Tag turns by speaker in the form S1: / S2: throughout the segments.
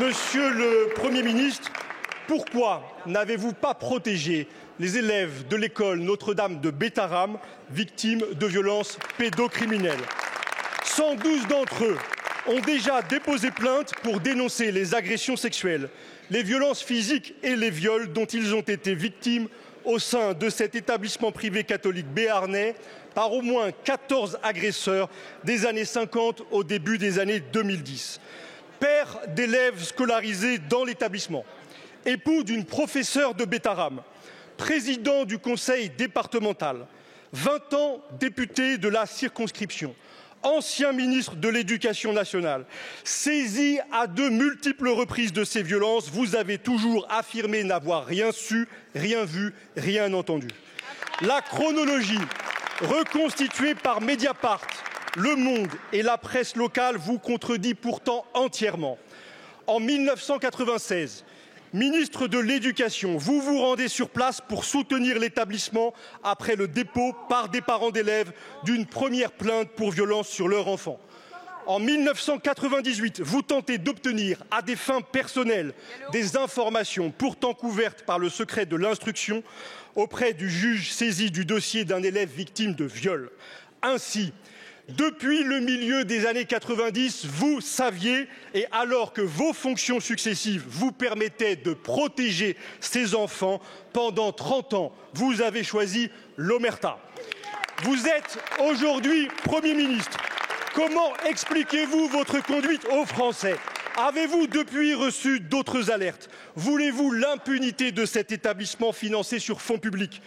S1: Monsieur le Premier ministre, pourquoi n'avez-vous pas protégé les élèves de l'école Notre-Dame de Bétharram, victimes de violences pédocriminelles? 112 d'entre eux ont déjà déposé plainte pour dénoncer les agressions sexuelles, les violences physiques et les viols dont ils ont été victimes au sein de cet établissement privé catholique béarnais par au moins 14 agresseurs des années 50 au début des années 2010. Père d'élèves scolarisés dans l'établissement, époux d'une professeure de Bétharram, président du conseil départemental, 20 ans député de la circonscription, ancien ministre de l'Éducation nationale, saisi à de multiples reprises de ces violences, vous avez toujours affirmé n'avoir rien su, rien vu, rien entendu. La chronologie reconstituée par Mediapart, Le Monde et la presse locale vous contredit pourtant entièrement. En 1996, ministre de l'Éducation, vous vous rendez sur place pour soutenir l'établissement après le dépôt par des parents d'élèves d'une première plainte pour violence sur leur enfant. En 1998, vous tentez d'obtenir à des fins personnelles des informations pourtant couvertes par le secret de l'instruction auprès du juge saisi du dossier d'un élève victime de viol. Ainsi, depuis le milieu des années 90, vous saviez, et alors que vos fonctions successives vous permettaient de protéger ces enfants, pendant 30 ans, vous avez choisi l'omerta. Vous êtes aujourd'hui Premier ministre. Comment expliquez-vous votre conduite aux Français? Avez-vous depuis reçu d'autres alertes? Voulez-vous l'impunité de cet établissement financé sur fonds publics?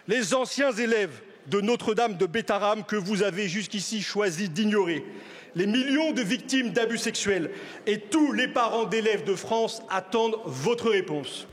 S1: Les anciens élèves de Notre-Dame de Bétharram que vous avez jusqu'ici choisi d'ignorer, les millions de victimes d'abus sexuels et tous les parents d'élèves de France attendent votre réponse.